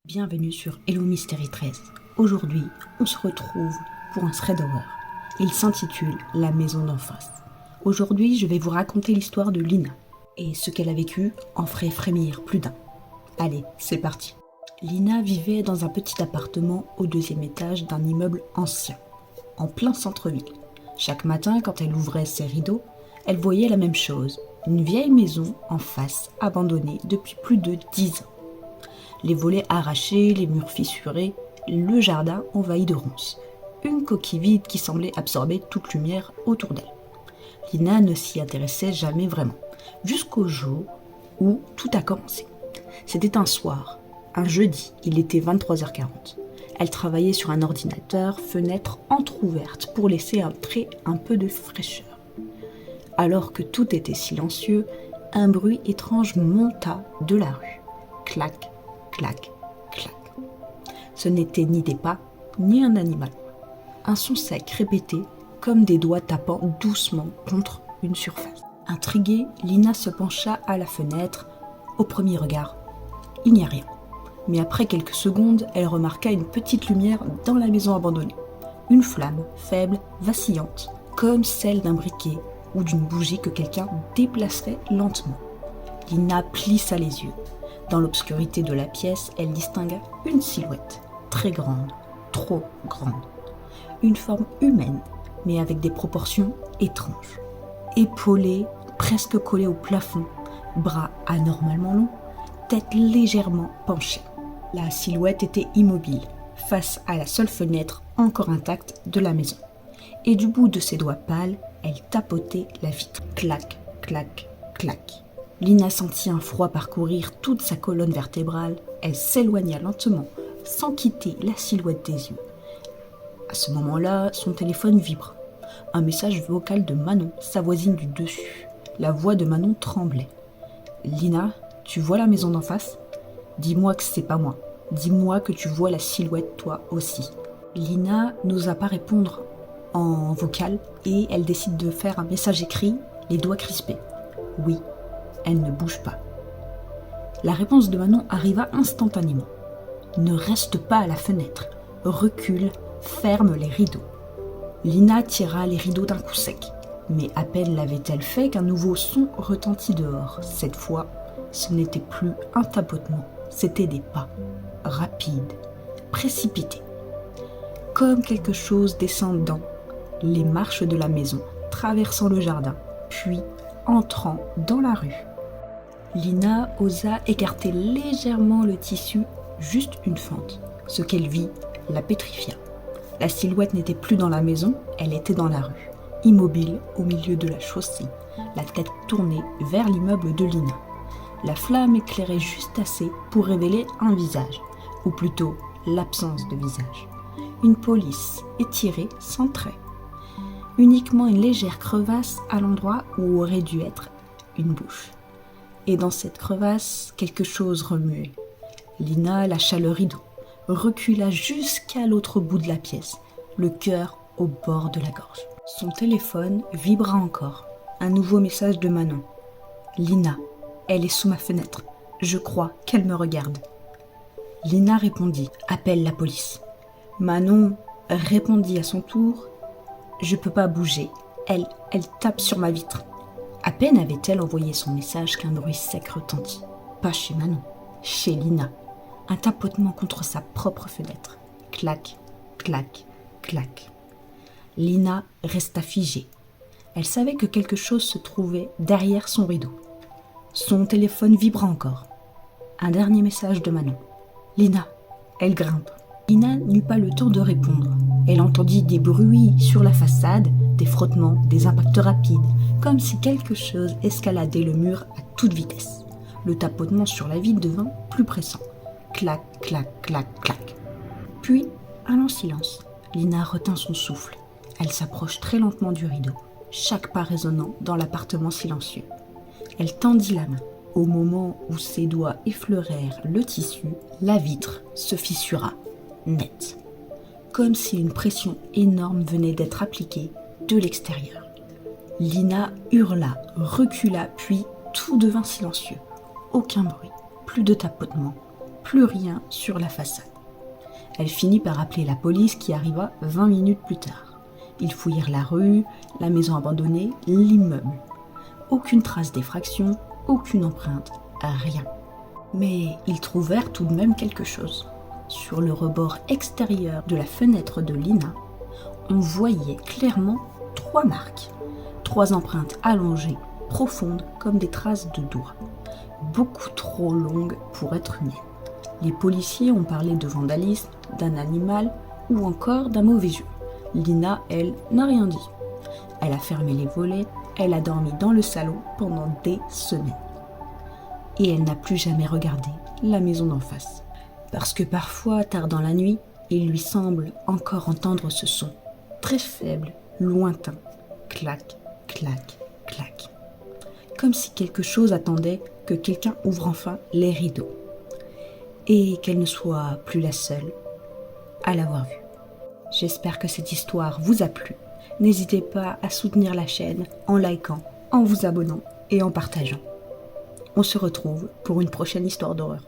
Bienvenue sur Hello Mystery 13. Aujourd'hui, on se retrouve pour un thread d'horreur. Il s'intitule La maison d'en face. Aujourd'hui, je vais vous raconter l'histoire de Lina. Et ce qu'elle a vécu en ferait frémir plus d'un. Allez, c'est parti. Lina vivait dans un petit appartement au 2e étage d'un immeuble ancien, en plein centre-ville. Chaque matin, quand elle ouvrait ses rideaux, elle voyait la même chose. Une vieille maison en face, abandonnée depuis plus de 10 ans. Les volets arrachés, les murs fissurés, le jardin envahi de ronces. Une coquille vide qui semblait absorber toute lumière autour d'elle. Lina ne s'y intéressait jamais vraiment, jusqu'au jour où tout a commencé. C'était un soir, un jeudi, il était 23h40. Elle travaillait sur un ordinateur, fenêtre entrouverte pour laisser entrer un peu de fraîcheur. Alors que tout était silencieux, un bruit étrange monta de la rue. Clac, clac, clac. Ce n'était ni des pas, ni un animal. Un son sec répété, comme des doigts tapant doucement contre une surface. Intriguée, Lina se pencha à la fenêtre. Au premier regard, il n'y a rien. Mais après quelques secondes, elle remarqua une petite lumière dans la maison abandonnée. Une flamme, faible, vacillante, comme celle d'un briquet ou d'une bougie que quelqu'un déplacerait lentement. Lina plissa les yeux. Dans l'obscurité de la pièce, elle distingua une silhouette, très grande, trop grande. Une forme humaine, mais avec des proportions étranges. Épaulée, presque collée au plafond, bras anormalement longs, tête légèrement penchée. La silhouette était immobile, face à la seule fenêtre encore intacte de la maison. Et du bout de ses doigts pâles, elle tapotait la vitre. Clac, clac, clac. Lina sentit un froid parcourir toute sa colonne vertébrale. Elle s'éloigna lentement, sans quitter la silhouette des yeux. À ce moment-là, son téléphone vibra. Un message vocal de Manon, sa voisine du dessus. La voix de Manon tremblait. « Lina, tu vois la maison d'en face ? Dis-moi que c'est pas moi. Dis-moi que tu vois la silhouette toi aussi. » Lina n'osa pas répondre en vocal et elle décide de faire un message écrit, les doigts crispés. Oui, elle ne bouge pas. La réponse de Manon arriva instantanément. Ne reste pas à la fenêtre. Recule, ferme les rideaux. Lina tira les rideaux d'un coup sec. Mais à peine l'avait-elle fait qu'un nouveau son retentit dehors. Cette fois, ce n'était plus un tapotement, c'était des pas, rapides, précipités. Comme quelque chose descendant les marches de la maison, traversant le jardin, puis entrant dans la rue. Lina osa écarter légèrement le tissu, juste une fente. Ce qu'elle vit la pétrifia. La silhouette n'était plus dans la maison, elle était dans la rue, immobile au milieu de la chaussée, la tête tournée vers l'immeuble de Lina. La flamme éclairait juste assez pour révéler un visage, ou plutôt l'absence de visage. Une peau lisse, étirée, sans traits. Uniquement une légère crevasse à l'endroit où aurait dû être une bouche. Et dans cette crevasse, quelque chose remuait. Lina lâcha le rideau, recula jusqu'à l'autre bout de la pièce, le cœur au bord de la gorge. Son téléphone vibra encore. Un nouveau message de Manon. « Lina, elle est sous ma fenêtre. Je crois qu'elle me regarde. » Lina répondit « Appelle la police. » Manon répondit à son tour « Je peux pas bouger. Elle tape sur ma vitre. » À peine avait-elle envoyé son message qu'un bruit sec retentit. Pas chez Manon, chez Lina. Un tapotement contre sa propre fenêtre. Clac, clac, clac. Lina resta figée. Elle savait que quelque chose se trouvait derrière son rideau. Son téléphone vibra encore. Un dernier message de Manon. « Lina, elle grimpe. » Lina n'eut pas le temps de répondre. Elle entendit des bruits sur la façade, des frottements, des impacts rapides, comme si quelque chose escaladait le mur à toute vitesse. Le tapotement sur la vitre devint plus pressant. Clac, clac, clac, clac. Puis, un long silence. Lina retint son souffle. Elle s'approche très lentement du rideau, chaque pas résonnant dans l'appartement silencieux. Elle tendit la main. Au moment où ses doigts effleurèrent le tissu, la vitre se fissura, net. Comme si une pression énorme venait d'être appliquée de l'extérieur. Lina hurla, recula, puis tout devint silencieux. Aucun bruit, plus de tapotement, plus rien sur la façade. Elle finit par appeler la police qui arriva 20 minutes plus tard. Ils fouillèrent la rue, la maison abandonnée, l'immeuble. Aucune trace d'effraction, aucune empreinte, rien. Mais ils trouvèrent tout de même quelque chose. Sur le rebord extérieur de la fenêtre de Lina, on voyait clairement 3 marques. 3 empreintes allongées, profondes comme des traces de doigts. Beaucoup trop longues pour être humaines. Les policiers ont parlé de vandalisme, d'un animal ou encore d'un mauvais jeu. Lina, elle, n'a rien dit. Elle a fermé les volets, elle a dormi dans le salon pendant des semaines. Et elle n'a plus jamais regardé la maison d'en face. Parce que parfois, tard dans la nuit, il lui semble encore entendre ce son, très faible, lointain, clac, clac, clac. Comme si quelque chose attendait que quelqu'un ouvre enfin les rideaux. Et qu'elle ne soit plus la seule à l'avoir vue. J'espère que cette histoire vous a plu. N'hésitez pas à soutenir la chaîne en likant, en vous abonnant et en partageant. On se retrouve pour une prochaine histoire d'horreur.